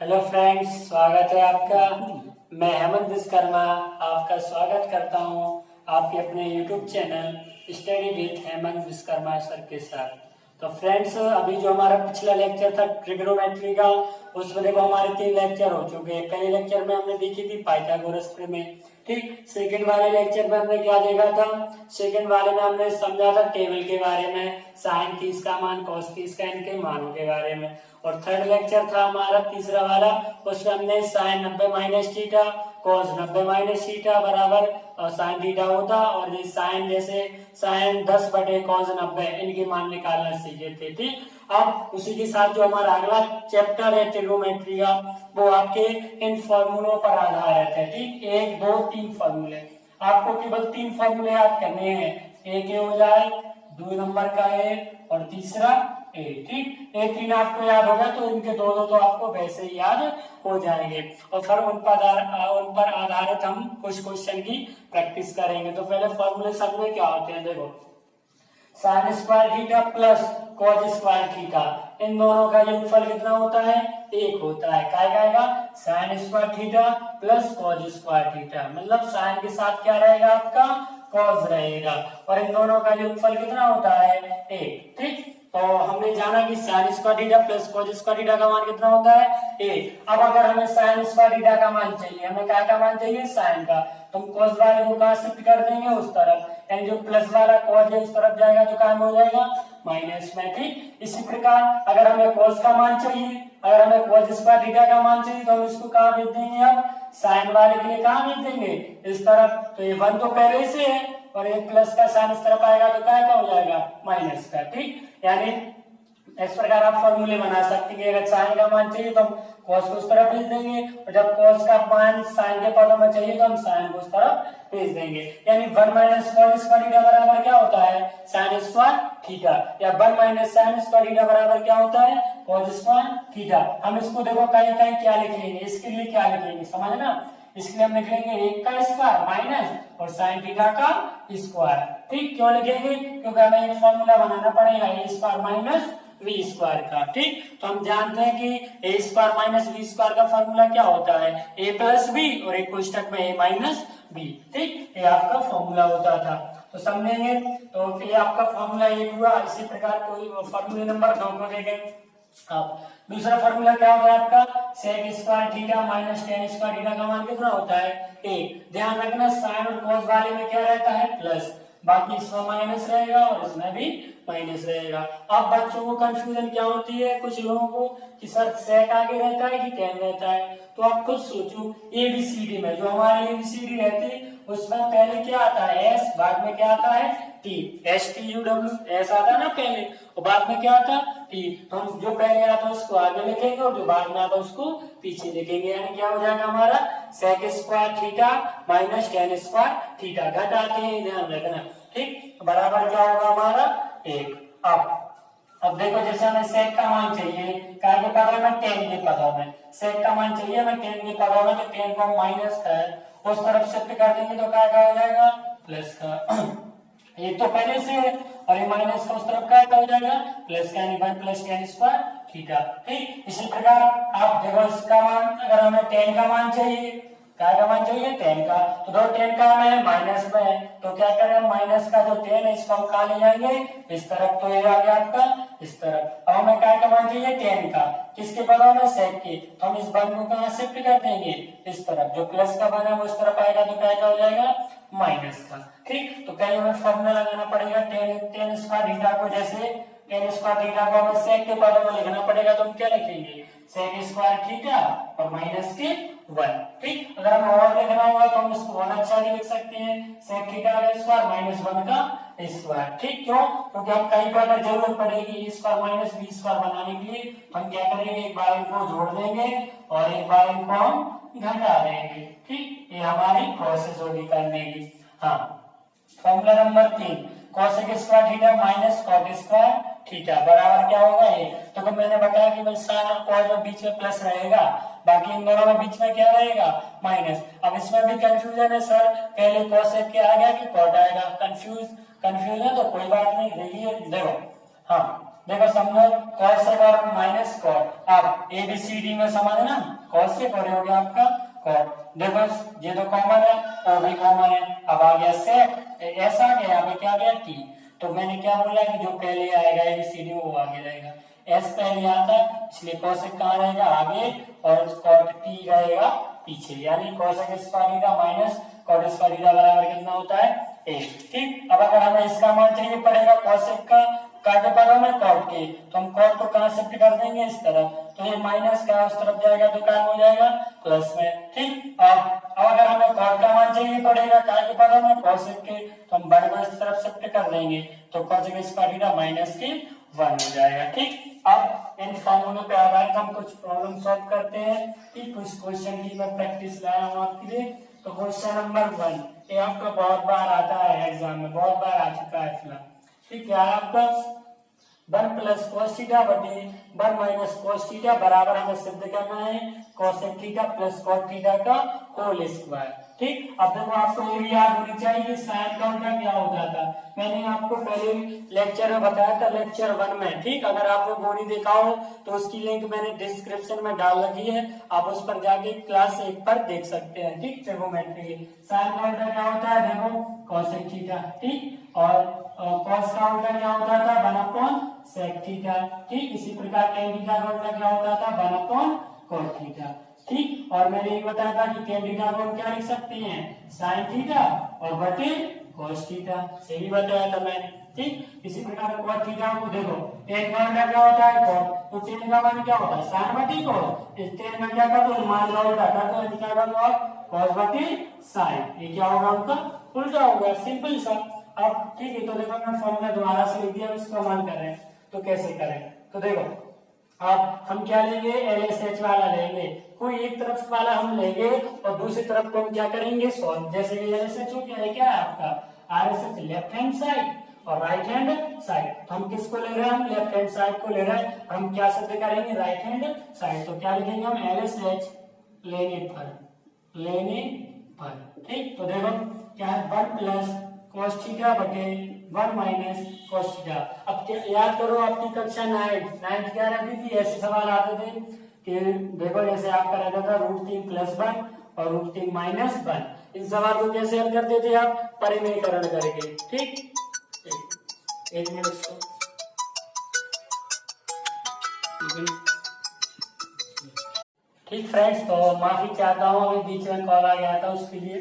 Hello friends, स्वागत है आपका। मैं हेमंत विश्वकर्मा आपका स्वागत करता हूं आपके अपने YouTube channel study with Hemant Vishwakarma sir के साथ। तो फ्रेंड्स, अभी जो हमारा पिछला लेक्चर था ट्रिग्नोमेट्री का, उसमें देखो हमारे 3 लेक्चर हो चुके हैं। पहले लेक्चर में हमने देखी थी पाइथागोरस प्रमेय, ठीक। सेकंड वाले लेक्चर में हमने क्या देखा था? सेकंड वाले में हमने समझा था टेबल के बारे में, साइन 30 का मान, कॉस 30 का, इनके मानों के बारे में। और थर्ड लेक्चर था हमारा तीसरा वाला, उसमें हमने sine 90 minus theta, cos 90 minus theta बराबर और साइन थीटा होता, और ये साइन जैसे साइन 10 बटे कॉस 90 इनके मान निकालना सीखे थे, ठीक। अब उसी के साथ जो हमारा अगला चैप्टर है ट्रिग्नोमेट्री का, वो आपके इन फॉर्मूलों पर आधारित है, ठीक। 1 2 3 फॉर्मूले, आपको केवल 3 फॉर्मूले याद करने हैं। एक ये हो जाए, 2 नंबर का है और तीसरा ए, ठीक। ये 3 आपको याद होगा तो इनके दो दो तो आपको वैसे ही याद हो जाएंगे, और फिर उन पर आधारित हम कुछ क्वेश्चन की प्रैक्टिस करेंगे। तो पहले फॉर्मूले सब में क्या होते हैं, देखो sine square theta plus cos square theta, इन दोनों का योगफल कितना होता है? 1 होता है। क्या आएगा? Sign square theta plus cos square theta, मतलब साइन के साथ क्या रहेगा आपका? कॉस रहेगा, और इन दोनों का योगफल कितना होता है? 1, ठीक। तो हमने जाना कि sign square theta plus cos square theta का मान कितना होता है? 1। अब अगर हमें साइन स्क्वायर थीटा का मान चाहिए, हमें क्या का मान चाहिए? साइन का, तो हम कॉस वाले को कहां शिफ्ट कर देंगे? उस तरफ, यानी जो प्लस वाला कॉस है उस तरफ जाएगा तो क्या हो जाएगा? माइनस में, ठीक। इसी प्रकार अगर हमें कॉस का मान चाहिए, अगर हमें कॉस स्क्वायर थीटा का मान चाहिए तो हम इसको कहां भेज देंगे? अब साइन वाले के लिए कहां भेज देंगे? इस तरफ। तो ये 1 तो पहले से है, और ये प्लस का साइन इस तरफ आएगा तो क्या हो जाएगा? माइनस का, ठीक। यानी इस प्रकार आप फॉर्मूले बना सकते हैं। अगर साइन का मान चाहिए तो हम कॉस को उस तरफ भेज देंगे, और जब कॉस का मान साइन के पदों में चाहिए तो हम साइन को उस तरफ भेज देंगे। यानी 1 माइनस कॉस स्क्वायर थीटा बराबर क्या होता है? साइन स्क्वायर थीटा, या 1 माइनस साइन स्क्वायर थीटा बराबर क्या होता है? Cos square theta. हम इसको देखो कहीं कहीं क्या लिखेंगे, इसके लिए क्या लिखेंगे समझना। इसके लिए हम लिख लेंगे 1 का स्क्वायर माइनस और साइन थीटा का स्क्वायर, ठीक। क्यों लिखेंगे? क्योंकि हमें एक फॉर्मूला बनाना पड़ेगा ए स्क्वायर माइनस वी स्क्वायर का, ठीक। तो हम जानते हैं कि ए स्क्वायर माइनस वी स्क्वायर का फॉर्मूला क्या होता है? ए प्लस बी, और एक कोष्टक में ए माइनस बी, ठीक। ये आपका फॉर्मूला होता था, तो समझेंगे। तो ये आपका फॉर्मूला 1 हुआ। इसी प्रकार कोई फॉर्मूले नंबर 2 को देखें आप। दूसरा फॉर्मूला क्या होगा आपका? Sec square theta minus tan square theta का मान कितना होता है? 1। ध्यान रखना साइन और कॉस वाले में क्या रहता है? प्लस, बाकी इसमें माइनस रहेगा और इसमें भी माइनस रहेगा। अब बच्चों को कंफ्यूजन क्या होती है कुछ लोगों को कि सर सेक आगे रहता है कि टेन रहता है। तो आप खुद सोचो, एबीसीडी में जो हमारी एबीसीडी रहती है उसमें पहले क्या आता है? एस, बाद में क्या आता है? T, S T U W, S आता है ना पहले, और बाद में क्या आता? टी। तो हम जो पहले आता है उसको आगे लिखेंगे और जो बाद में आता है उसको पीछे लिखेंगे। यानी क्या हो जाएगा हमारा? Sec square theta minus tan square theta, घट आते हैं, ध्यान रखना, ठीक। बराबर क्या होगा हमारा? 1। अब देखो, जैसे हमें सेक का मान चाहिए काय के पदों में? टेन के पदों में। सेक का मान चाहिए हमें टेन के पदों में, तो टेन को माइनस का है उस तरफ शिफ्ट कर देंगे तो क्या हो जाएगा? प्लस का। ये तो पहले से है, और ये माइनस का उस तरफ क्या हो जाएगा? प्लस का, यानी 1 प्लस टेन स्क्वायर थीटा, ठीक। इसी प्रकार आप देखो इसका मान, अगर हमें 10 का मान चाहिए, क्या का मान चाहिए? 10 का, तो दो 10 का हमें माइनस में है, तो क्या करें? माइनस का जो 10 है इसको हम कहाँ ले जाएंगे? इस तरफ, तो ये आ गया आपका इस तरफ। अब हमें क्या का मान चाहिए? 10 का, किसके पदों में? सेक के, तो हम इस वन को कहाँ शिफ्ट कर देंगे? इस तरफ। जो प्लस का वन है वो इस तरफ आएगा तो क्या हो जाएगा? माइनस का, ठीक। तो कहीं हमें फॉर्मूला लगाना पड़ेगा टेन स्क्वायर थीटा को, जैसे टेन स्क्वायर थीटा को हमें सेक के पदों में लिखना पड़ेगा, तो हम क्या लिखेंगे? सेक स्क्वायर थीटा और माइनस के 1, ठीक। अगर हमें और लिखना होगा तो हम इसको 1 अच्छा भी लिख सकते हैं, सेक थीटा का स्क्वायर माइनस 1 का स्क्वायर, ठीक। क्यों? क्योंकि हम कहीं पर अगर जरूरत पड़ेगी ए स्क्वायर माइनस बी स्क्वायर बनाने के लिए, तो हम क्या करेंगे? एक बार इनको जोड़ देंगे और एक बार इनको हम घटा देंगे, ठीक। ये हमारी प्रोसेस होगी करने की। हाँ, formula number 3, cosec square theta minus cot square theta बराबर क्या होगा? ये तो मैंने बताया कि भाई साइन और कॉस में बीच में प्लस रहेगा, बाकी इन दोनों में बीच में क्या रहेगा? माइनस। अब इसमें भी कंफ्यूजन है सर, पहले कोसेक क्या आ गया कि कॉट आएगा। कंफ्यूज है तो कोई बात नहीं, देखिए देखो। हाँ, देखो समझो cosec और माइनस cot, अब ABCD में समान है ना, cosec और हो गया आपका cot। देखो ये तो कॉमन है और भी कॉमन है। अब आ गया sec, s आ गया, यहाँ पे क्या आ गया t। तो मैंने क्या बोला कि जो पहले आएगा ABCD वो आगे रहेगा, s पहले आता है इसलिए cosec कहाँ रहेगा आगे और cot t रहेगा पीछे, यानी cosec square theta minus cot square theta बराबर कितना होता है 1। ठीक, अब अगर हमें इसका मान चाहिए पड़ेगा cosec का के पदों में cot के, तो हम cot को कहां शिफ्ट कर देंगे इस तरफ, तो ये माइनस का उस तरफ जाएगा तो क्या हो जाएगा प्लस में। ठीक, अब अगर हमें cot का मान चाहिए पड़ेगा के पदों में cosec के, तो हम बड़े को इस तरफ शिफ्ट कर देंगे तो cosec स्क्वायर थीटा माइनस के 1 हो जाएगा। ठीक, अब इन फॉर्मूलों पे आधारित हम कुछ प्रॉब्लम सॉल्व करते हैं। ठीक, कुछ क्वेश्चन की मैं प्रैक्टिस लाया हूं आपके लिए। तो क्वेश्चन नंबर 1 ये आपका बहुत बार आता है एग्जाम में, बहुत बार आ चुका है फिलहाल। ठीक है, आपका 1 प्लस cos थीटा बटे 1 माइनस cos थीटा बराबर हमें सिद्ध करना है cosec theta plus cot theta का होल स्क्वायर। ठीक, अब देखो आपको ये भी याद होनी चाहिए साइन का उल्टा क्या होता था, मैंने आपको पहले लेक्चर में बताया था लेक्चर 1 में। ठीक, अगर आपको वो नहीं देखा हो तो उसकी लिंक मैंने डिस्क्रिप्शन में डाल रखी है, आप उस पर जाके क्लास 1 पर देख सकते हैं। ठीक, ट्रिगोमेट्री साइन का उल्टा क्या होता है, देखो cosec थीटा। ठीक, और cos का उल्टा क्या होता था 1 sec थीटा। ठीक, इसी प्रकार tan थीटा का उल्टा क्या होता था 1 cot थीटा। ठीक, और मैंने ये बताया था कि tan थीटा को हम क्या लिख सकते हैं sin थीटा और बटे cos थीटा, ये भी बताया था मैंने। ठीक, इसी प्रकार cot थीटा को देखो tan का उल्टा क्या होता है cot, तो tan का मान क्या होता है sin बटे cos, इस tan में क्या कर दो मान का उल्टा कर दो, क्या कर दो आप cos बटे sin, ये क्या होगा आपका उल्टा होगा, सिंपल सा। अब ठीक है, तो देखो मैं फॉर्मूला दोबारा से लिख दिया, इसको मान कर रहे हैं तो कैसे करें, तो देखो अब हम क्या लेंगे LSH वाला लेंगे, कोई एक तरफ वाला हम लेंगे और दूसरी तरफ को हम क्या करेंगे सॉल्व। जैसे कि LSH हो गया है क्या है आपका RSH लेफ्ट हैंड साइड और राइट हैंड साइड, तो हम किसको ले रहे हैं हम लेफ्ट हैंड साइड को ले रहे हैं, हम क्या सिद्ध करेंगे राइट हैंड साइड, तो क्या लिखेंगे हम LSH लेने पर। ठीक, तो देखो क्या है 1 प्लस cos थीटा बटे 1 माइनस cos थीटा। अब याद करो आपकी कक्षा 9 क्या रहती थी, ऐसे सवाल आते थे कि देखो जैसे आपका रहता था √3 + 1 और √3 - 1, इन सवाल को कैसे हल करते थे आप परिमेयकरण करके। ठीक, एक मिनट ठीक फ्रेंड्स, तो माफी चाहता हूँ अभी बीच में कॉल आ गया था उसके लिए।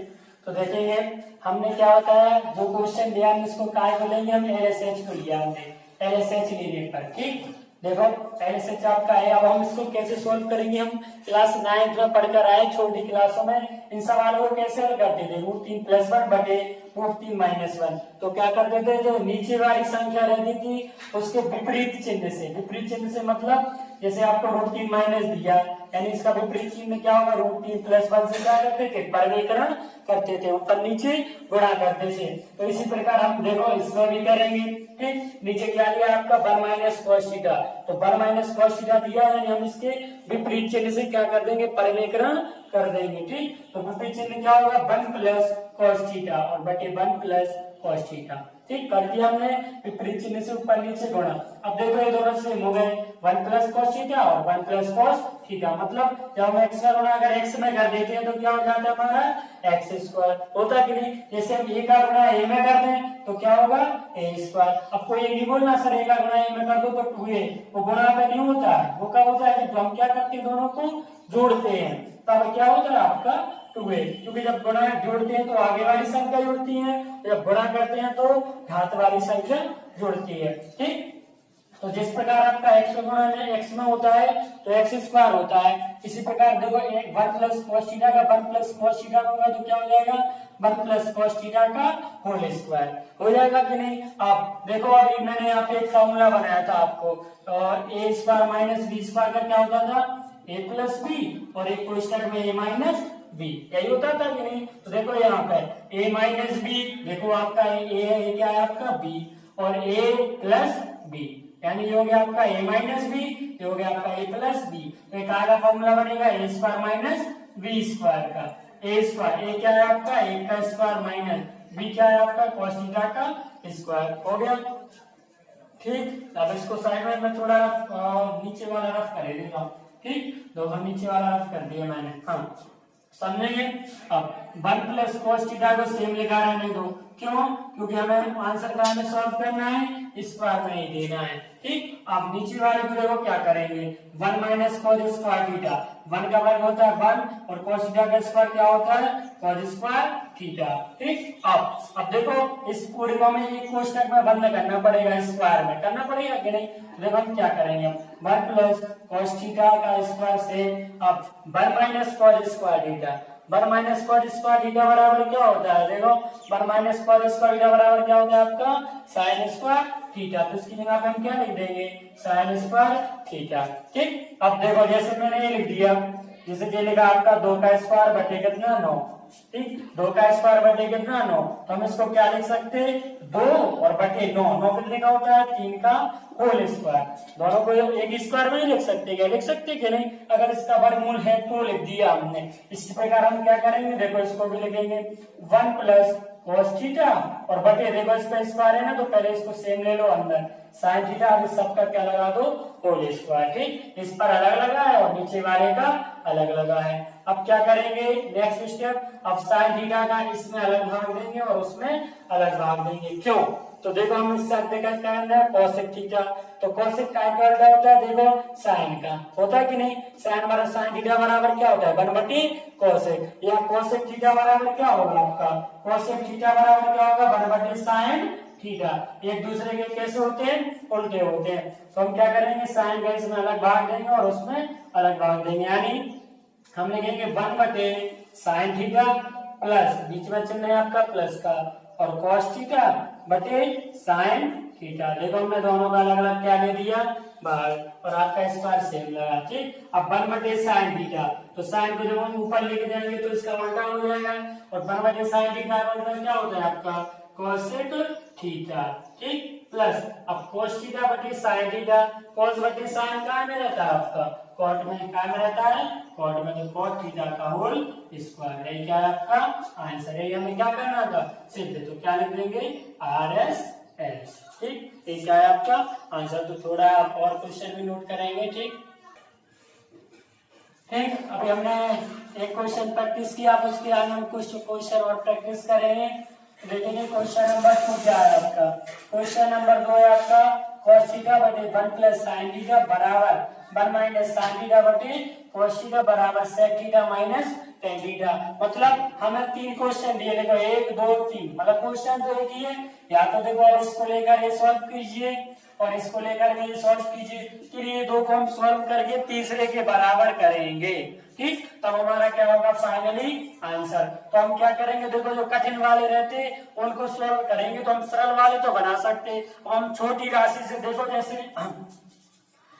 तो देखेंगे हमने क्या बताया, जो क्वेश्चन दिया हम इसको काय को लेंगे, हम LSH को लिया हमने LSH लेने पर। ठीक, देखो LSH आपका है, अब हम इसको कैसे सोल्व करेंगे, हम क्लास 9 में पढ़कर आए छोटी क्लासों में, इन सवालों को कैसे हल करते थे √3 + 1 बटे √3 - 1, तो क्या करते थे जो नीचे वाली संख्या रहती थी उसके विपरीत चिन्ह से मतलब जैसे आपको √3 माइनस दिया यानी इसका विपरीत चिन्ह क्या होगा √3 + 1 से क्या करते थे परिमेयकरण करते थे, ऊपर नीचे गुणा करते थे। तो इसी प्रकार हम देखो इसमें भी करेंगे। ठीक, नीचे क्या लिया आपका 1 माइनस cos थीटा, तो 1 माइनस cos थीटा दिया यानी हम इसके विपरीत चिन्ह से क्या कर देंगे परिमेयकरण कर देंगे। ठीक, तो विपरीत चिन्ह क्या होगा 1 प्लस cos थीटा और बटे 1 प्लस cos थीटा। ठीक, कर दिया हमने विपरीत चिन्ह से ऊपर नीचे गुणा। अब देखो ये दोनों सेम हो गए 1 प्लस cos थीटा और 1 प्लस cos थीटा, मतलब जब हम x का गुणा अगर x में कर देते हैं तो क्या हो जाता है हमारा x² होता कि नहीं, जैसे हम a का गुणा a में कर दें तो क्या होगा a²। अब कोई ये नहीं बोलना सर a का गुणा a में कर दो तो 2a, वो गुणा पे नहीं होता है, वो कब होता है जब हम क्या करते हैं दोनों को जोड़ते हैं, तब क्या होता है आपका 2a, क्योंकि जब गुणा जोड़ते हैं तो आगे वाली संख्या जुड़ती है, जब गुणा करते हैं तो घात वाली संख्या जुड़ती है। ठीक, तो जिस प्रकार आपका x गुणा में x में होता है तो x² होता है, इसी प्रकार देखो 1 प्लस cos थीटा का 1 प्लस cos थीटा होगा तो क्या हो जाएगा 1 प्लस cos थीटा का होल स्क्वायर हो जाएगा कि नहीं। अब देखो अभी मैंने यहाँ पे एक फॉर्मूला बनाया था आपको, a² माइनस b² का क्या होता था a प्लस b और एक क्वेश्चन में a माइनस b, यही होता था कि नहीं। तो देखो यहाँ पे a माइनस b, देखो आपका a है क्या है आपका b और a प्लस b, यानी ये हो गया आपका a माइनस b, ये हो गया आपका a प्लस b, तो एक का फॉर्मूला बनेगा a² माइनस b² का a² क्या है आपका a का स्क्वायर माइनस b क्या है आपका cos थीटा का स्क्वायर हो गया। ठीक, अब इसको साइड में मैं थोड़ा नीचे वाला रफ कर देता हूँ। ठीक, देखो नीचे वाला रफ कर दिया मैंने। हाँ, समझेंगे। अब 1 प्लस कॉस थीटा को सेम लिखा रहने दो। क्यों? क्योंकि हमें आंसर का हमें सॉल्व करना है, इस बार में ही देना है। ठीक, अब नीचे वाले को देखो क्या करेंगे, 1 माइनस कॉस स्क्वायर थीटा, 1 का वर्ग होता है 1 और कॉस थीटा का स्क्वायर क्या होता है, कॉस स्क्वायर थीटा। ठीक, अब देखो इस पूरे को हमें एक कोष्टक में बंद करना पड़ेगा, स्क्वायर में करना पड़ेगा कि नहीं। तो देखो हम क्या करेंगे, 1 प्लस कॉस थीटा का स्क्वायर से अब 1 minus cos square theta, 1 minus cos square theta बराबर क्या होता है, देखो 1 माइनस कॉस स्क्वायर थीटा बराबर क्या होता है आपका साइन स्क्वायर थीटा। तो इसकी जगह पे हम क्या लिख देंगे, साइन स्क्वायर थीटा। ठीक, अब देखो जैसे मैंने ये लिख दिया, जैसे ये लिखा आपका 2 का स्क्वायर बटे कितना 9। ठीक, 2 का स्क्वायर बटे कितना 9, तो हम इसको क्या लिख सकते हैं, 2 और बटे 9, 9 कितने का होता है 3 का होल स्क्वायर। दोनों को एक स्क्वायर में ही लिख सकते, क्या लिख सकते कि नहीं। अगर इसका वर्गमूल है तो लिख दिया हमने। इसी प्रकार हम क्या करेंगे, देखो इसको भी लिखेंगे 1 प्लस कॉस थीटा और बटे देखो इसका स्क्वायर है ना, तो पहले इसको सेम ले लो अंदर, साइन थीटा, अब इस सबका क्या लगा दो होल स्क्वायर। ठीक, इस पर अलग लगा है और नीचे वाले का अलग लगा है। अब क्या करेंगे नेक्स्ट स्टेप, अब साइन थीटा का इसमें अलग भाग देंगे और उसमें अलग भाग देंगे। क्यों? तो देखो हम इससे क्या करना है, कोसेक थीटा, तो कोसेक का क्या होता है, देखो साइन का होता है कि नहीं। साइन थीटा बराबर क्या होता है 1 बटे कोसेक, या कोसेक थीटा बराबर क्या होगा आपका, कोसेक थीटा बराबर क्या होगा 1 बटे साइन थीटा। एक दूसरे के कैसे होते हैं, उल्टे होते हैं। तो हम क्या करेंगे, साइन का इसमें अलग भाग देंगे और उसमें अलग भाग देंगे, यानी हम लिखेंगे 1 बटे साइन थीटा प्लस बीच में चिन्ह है आपका प्लस का, और कॉस थीटा बटे साइन थीटा। देखो हमने दोनों का अलग अलग क्या दे दिया भाग, और आपका स्क्वायर सेम लगा। ठीक, अब 1 बटे साइन थीटा, तो साइन को जब हम ऊपर लेके जाएंगे तो इसका उल्टा हो जाएगा, और 1 बटे साइन थीटा का उल्टा क्या होता है आपका कोसेक थीटा। ठीक, प्लस अब कोस थीटा बटे साइन थीटा, कोस बटे साइन कहाँ में रहता है आपका कॉट में, कहाँ में रहता है कॉट में, तो कॉट थीटा का होल स्क्वायर। ये क्या है आपका आंसर है, हमें क्या करना था सिद्ध, तो क्या लिख देंगे आर एस एस। ठीक, ये क्या है आपका आंसर। तो थोड़ा आप और क्वेश्चन भी नोट करेंगे। ठीक, ठीक, अभी हमने एक क्वेश्चन प्रैक्टिस किया, आप उसके आगे हम कुछ क्वेश्चन और प्रैक्टिस करेंगे। देखेंगे क्वेश्चन नंबर 2 क्या है आपका, क्वेश्चन नंबर 2 है आपका cos थीटा बटे 1 प्लस साइन थीटा बराबर 1 माइनस साइन थीटा बटे cos थीटा बराबर sec theta minus tan theta. मतलब हमें 3 क्वेश्चन दिए, देखो 1 2 3, मतलब क्वेश्चन तो एक ही है, या तो देखो आप इसको लेकर ये सॉल्व कीजिए और इसको लेकर भी ये सॉल्व कीजिए, फिर ये दो को हम सॉल्व करके तीसरे के बराबर करेंगे। ठीक, तब हमारा क्या होगा फाइनली आंसर। तो हम क्या करेंगे, देखो जो कठिन वाले रहते उनको सॉल्व करेंगे, तो हम सरल वाले तो बना सकते। हम छोटी राशि से देखो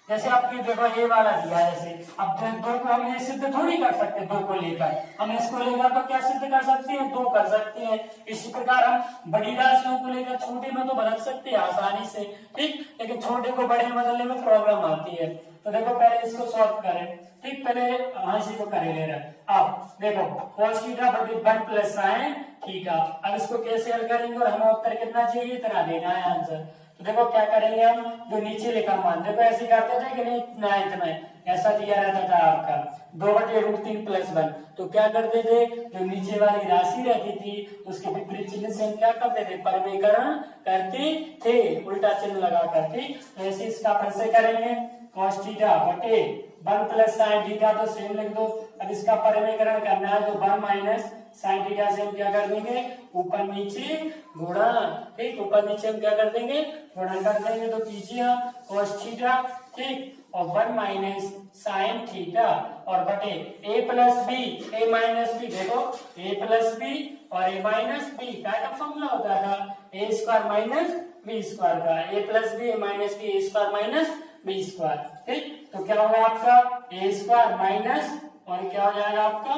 जैसे आपकी देखो ये वाला दिया है, जैसे अब दो को हम ये सिद्ध थोड़ी कर सकते, दो को लेकर हम इसको लेकर तो क्या सिद्ध कर सकते हैं, दो कर सकते हैं। इसी प्रकार हम बड़ी राशियों को लेकर छोटे में तो बदल सकते हैं आसानी से। ठीक, लेकिन छोटे को बड़े में बदलने में प्रॉब्लम आती है। तो देखो पहले इसको सॉल्व करें। ठीक, पहले इसी को करें ले रहा। अब देखो cos थीटा बटे 1 प्लस साइन थीटा, अब इसको कैसे हल करेंगे और हमें उत्तर कितना चाहिए इतना देना है आंसर। तो देखो क्या करेंगे हम, जो नीचे लिखा मान, देखो ऐसे करते थे कि नहीं नाइन्थ में ऐसा दिया रहता था आपका 2 बटे रूट 3 प्लस 1, तो क्या करते थे जो नीचे वाली राशि रहती थी उसके विपरीत चिन्ह से हम क्या करते थे परिमेयकरण करते थे, उल्टा चिन्ह लगा करके। तो ऐसे इसका फिर से करेंगे cos थीटा बटे 1 प्लस साइन थीटा, तो सेम लिख दो। अब इसका परिमेयकरण करना है तो 1 माइनस साइन थीटा से हम क्या कर देंगे ऊपर नीचे गुणा। ठीक, ऊपर नीचे हम क्या कर देंगे गुणा कर देंगे, तो कीजिए हम cos थीटा ठीक और 1 माइनस साइन थीटा और बटे a plus B a minus B, देखो a प्लस बी और a माइनस बी का फॉर्मूला होता था a square minus B square का, a plus B a minus B a square minus B square. ठीक, तो क्या होगा आपका a स्क्वायर माइनस और क्या हो जाएगा आपका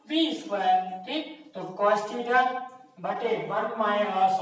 बी स्क्वायर। ठीक, तो cos थीटा बटे 1 माइनस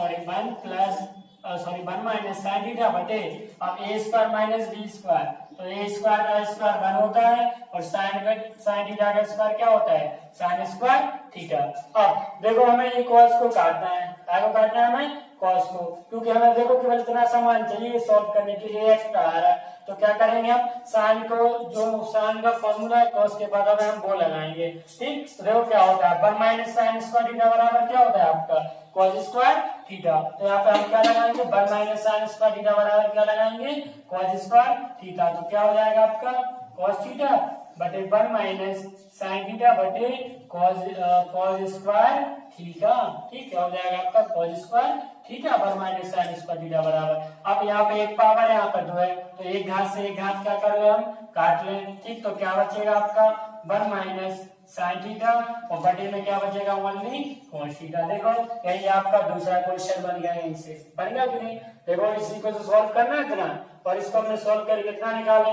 साइन थीटा बटे अब a square minus B square, तो a स्क्वायर का स्क्वायर 1 होता है और साइन थीटा का स्क्वायर क्या होता है साइन स्क्वायर थीटा। अब देखो हमें ये cos को काटना है, क्या को काटना है हमें कॉस को, क्योंकि हमें देखो केवल इतना सामान चाहिए सॉल्व करने के लिए, एक्स आ रहा है तो क्या करेंगे हम साइन को, जो साइन का फॉर्मूला है कॉस के बाद हमें हम वो लगाएंगे। ठीक, तो देखो क्या होता है 1 माइनस साइन स्क्वायर थीटा बराबर क्या होता है आपका कॉस स्क्वायर थीटा। तो यहाँ पे हम क्या लगाएंगे 1 माइनस साइन स्क्वायर थीटा बराबर क्या लगाएंगे कॉस स्क्वायर थीटा। तो क्या हो जाएगा आपका कॉस थीटा बटे 1 माइनस साइन थीटा बटे कॉस स्क्वायर थीटा। ठीक, क्या हो जाएगा आपका cos square theta 1 minus sign square theta बराबर। अब यहाँ पे एक पावर है, यहाँ पे 2 है, तो एक घात से एक घात क्या कर ले हम काट लें। ठीक, तो क्या बचेगा आपका 1 माइनस साइन थीटा और बटे में क्या बचेगा ओनली कॉस थीटा। देखो यही आपका दूसरा क्वेश्चन बन गया है, इनसे बन गया कि नहीं। देखो इसी को तो सॉल्व करना है इतना, और इसको हमने सॉल्व करके कितना निकाला।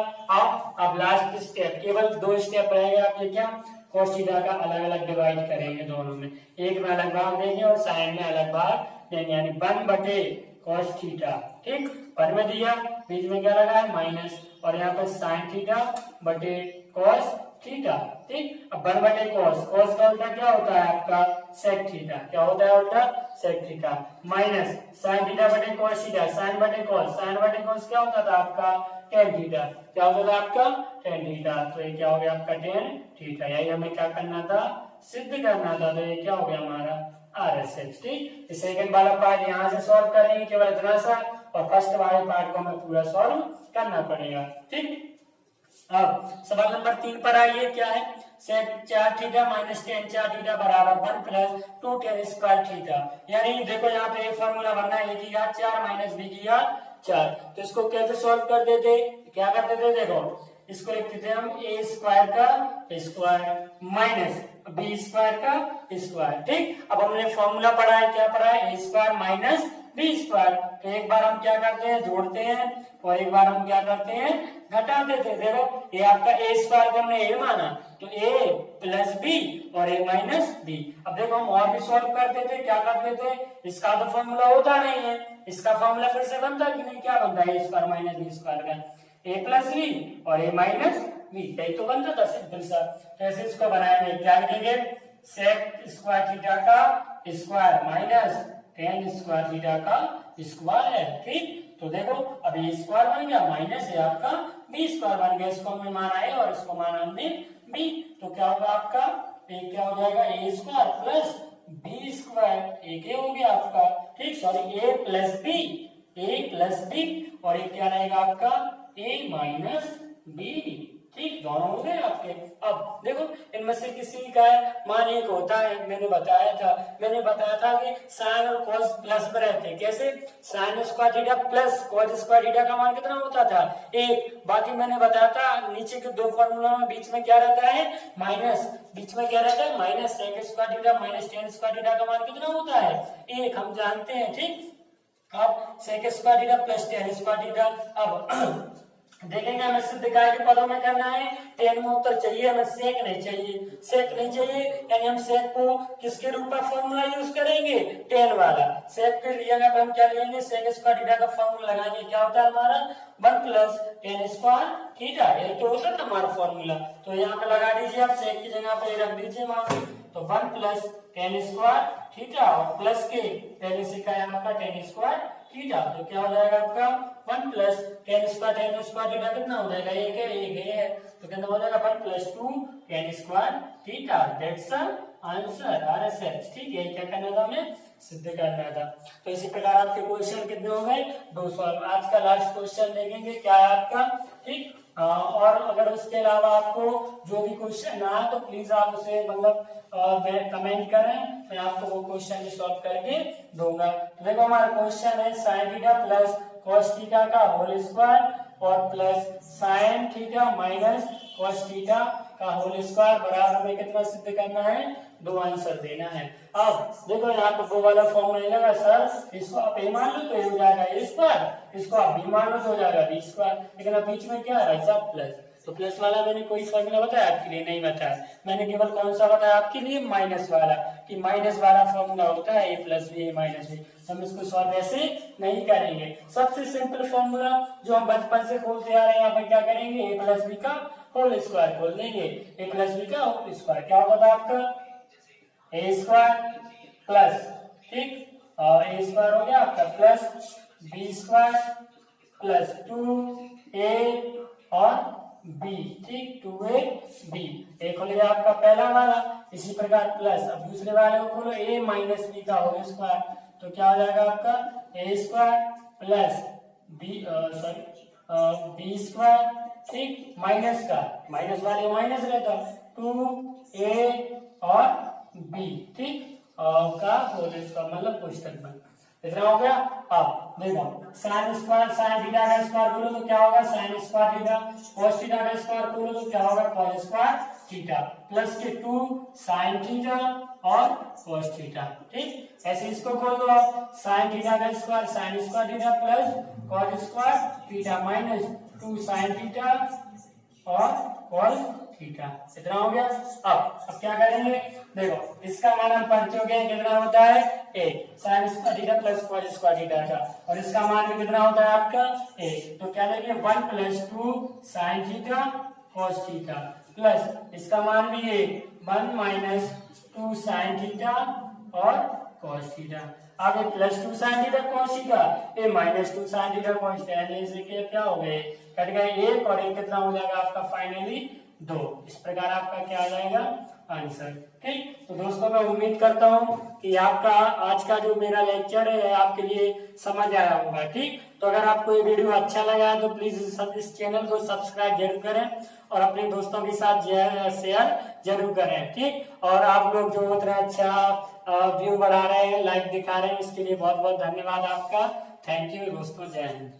अब लास्ट स्टेप, केवल 2 स्टेप रहेगा आपके, क्या कॉस थीटा का अलग अलग डिवाइड करेंगे दोनों में, एक में अलग भाग देंगे और साइन में अलग भाग देंगे, यानी 1 बटे कॉस थीटा। ठीक, पर में दिया बीच में क्या लगा है माइनस, और यहाँ पर साइन थीटा बटे कॉस थीटा। ठीक, अब 1 बटे कॉस, कॉस का उल्टा क्या होता है आपका सेक थीटा, क्या होता है उल्टा sec theta, minus sine theta बटे कॉस थीटा, साइन बटे कॉस, साइन बटे कॉस क्या होता था आपका टेन थीटा, क्या होता था आपका टेन थीटा। तो ये क्या हो गया आपका टेन थीटा, यही हमें क्या करना था सिद्ध करना था। तो ये क्या हो गया हमारा RHS। ठीक, सेकंड वाला पार्ट यहाँ से सॉल्व करेंगे केवल इतना सा, और फर्स्ट वाले पार्ट को हमें पूरा सॉल्व करना पड़ेगा। ठीक, अब सवाल नंबर 3 पर आइए, क्या है सेक 4 थीटा माइनस टेन 4 थीटा बराबर 1 प्लस 2 टेन स्क्वायर थीटा। यानी देखो यहाँ पे एक फॉर्मूला बनना है, a की घात 4 माइनस b की घात 4। तो इसको कैसे सॉल्व कर देते, क्या करते थे, देखो इसको लिखते थे हम a स्क्वायर का स्क्वायर माइनस b स्क्वायर का स्क्वायर। ठीक, अब हमने फॉर्मूला पढ़ा है, क्या पढ़ा है a square minus B square. तो एक बार हम क्या करते हैं जोड़ते हैं, और एक बार हम क्या करते हैं घटा देते हैं। देखो ये आपका ए स्क्वायर को हमने ए माना, तो ए प्लस बी और ए माइनस बी। अब देखो हम और भी सॉल्व करते थे, क्या करते थे, इसका तो फॉर्मूला होता नहीं है, इसका फॉर्मूला फिर से बनता कि नहीं, क्या बनता है ए स्क्वायर माइनस बी स्क्वायर का ए प्लस बी और ए माइनस बी, यही तो बनता था सिंपल सा। तो ऐसे इसको बनाएंगे, क्या लिखेंगे सेक स्क्वायर थीटा का square minus tan square theta का स्क्वायर है। ठीक, तो देखो अब ये स्क्वायर बन गया माइनस है आपका बी स्क्वायर बन गया, इसको हमने माना है और इसको माना हमने बी। तो क्या होगा आपका एक क्या हो जाएगा ए स्क्वायर प्लस बी स्क्वायर, एक ए हो गया आपका। ठीक, सॉरी ए प्लस बी और एक क्या रहेगा आपका ए माइनस बी। ठीक, दोनों हो गए आपके। अब देखो इनमें से किसी का है मान एक होता है, मैंने बताया था कि साइन और कॉस प्लस में रहते हैं। कैसे, sign square theta plus cos square theta का मान कितना होता था एक। बाकी मैंने बताया था नीचे के दो फॉर्मूला में बीच में क्या रहता है माइनस, बीच में क्या रहता है minus, sec square theta minus tan square theta का मान कितना होता है एक, हम जानते हैं। ठीक, अब sec square theta plus tan square theta. अब देखेंगे हमें सिद्ध काय के पदों में करना है, टेन में उत्तर चाहिए हमें, सेक नहीं चाहिए, यानी हम सेक को किसके रूप में फॉर्मूला यूज करेंगे टेन वाला। सेक के लिए अगर हम क्या लेंगे सेक स्क्वायर थीटा का फॉर्मूला लगाएंगे, क्या होता है हमारा 1 प्लस टेन स्क्वायर थीटा, ये तो होता था हमारा फॉर्मूला। तो यहाँ पे लगा दीजिए आप, सेक की जगह पे रख दीजिए वहां, तो 1 प्लस टेन स्क्वायर थीटा और प्लस के पहले से क्या है आपका टेन स्क्वायर थीटा। तो क्या हो जाएगा आपका 1 प्लस टेन स्क्वायर थीटा कितना हो जाएगा एक है, तो कितना हो जाएगा 1 plus 2 ten square theta, that's answer RHS। ठीक है, क्या करना था हमें सिद्ध करना था। तो इसी प्रकार आपके क्वेश्चन कितने हो गए 200। आज का लास्ट क्वेश्चन देखेंगे क्या है आपका। ठीक, और अगर उसके अलावा आपको जो भी क्वेश्चन ना आए तो प्लीज आप उसे मतलब कमेंट करें, मैं आपको वो क्वेश्चन भी सॉल्व करके दूंगा। तो देखो हमारा क्वेश्चन है sine theta plus cos theta का होल स्क्वायर और plus sine theta minus cos theta का होल स्क्वायर बराबर हमें कितना सिद्ध करना है, 2 आंसर देना है। अब देखो यहाँ पे वो वाला फॉर्मूला नहीं लगा सर, इसको आप ए मान लो तो ये हो जाएगा ए स्क्वायर, इसको आप बी मान लो तो हो जाएगा बी स्क्वायर, लेकिन अब बीच में क्या है सब प्लस। तो प्लस वाला मैंने कोई फॉर्मूला बताया आपके लिए नहीं बताया, मैंने केवल कौन सा बताया आपके लिए माइनस वाला, कि माइनस वाला फॉर्मूला होता है ए प्लस बी ए माइनस बी। हम इसको सॉल्व ऐसे नहीं करेंगे, सबसे सिंपल फॉर्मूला जो हम बचपन से खोलते आ रहे हैं, यहाँ पे क्या करेंगे ए प्लस बी का होल स्क्वायर खोल देंगे, ए प्लस बी का होल स्क्वायर क्या होगा आपका ए स्क्वायर प्लस, ठीक, ए स्क्वायर हो गया आपका plus B square plus 2a और b, ठीक, 2a b। एक हो गया आपका पहला वाला, इसी प्रकार प्लस, अब दूसरे वाले को खोलो, a माइनस बी का होल स्क्वायर, तो क्या हो जाएगा आपका a square plus B B square, ठीक, माइनस का, माइनस वाले माइनस रहता, 2a और b, ठीक, का होल स्क्वायर, मतलब कोष्टक बन, इतना हो गया। अब देखो साइन स्क्वायर, साइन थीटा का स्क्वायर बोलो तो क्या होगा sign square theta, cos theta का स्क्वायर बोलो तो क्या होगा कॉस स्क्वायर थीटा, प्लस के 2 साइन थीटा और कॉस थीटा, ठीक। ऐसे इसको खोल दो आप, साइन थीटा का square sine square theta plus cos square theta minus 2 sine theta और कॉस थीटा, इतना हो गया। अब क्या करेंगे, देखो इसका मान हम पढ़ चुके हैं, कितना होता है a sin square theta plus cos square theta का, और इसका मान भी कितना होता है आपका a, तो क्या लेंगे 1 plus 2 sin theta cos theta plus इसका मान भी a 1 माइनस 2 sin थीटा और cos थीटा। अब ये plus 2 sin theta cos theta, a minus 2 sin theta cos theta, इसलिए क्या हो गए, कट गए एक और एक, कितना हो जाएगा आपका फाइनली 2। इस प्रकार आपका क्या आ जाएगा आंसर, ठीक। तो दोस्तों मैं उम्मीद करता हूँ कि आपका आज का जो मेरा लेक्चर है आपके लिए समझ आया होगा, ठीक। तो अगर आपको ये वीडियो अच्छा लगा है तो प्लीज इस चैनल को सब्सक्राइब जरूर करें और अपने दोस्तों के साथ शेयर जरूर करें, ठीक। और आप लोग जो उतना अच्छा व्यू बढ़ा रहे हैं, लाइक दिखा रहे हैं, इसके लिए बहुत बहुत धन्यवाद आपका। थैंक यू दोस्तों, जय हिंद।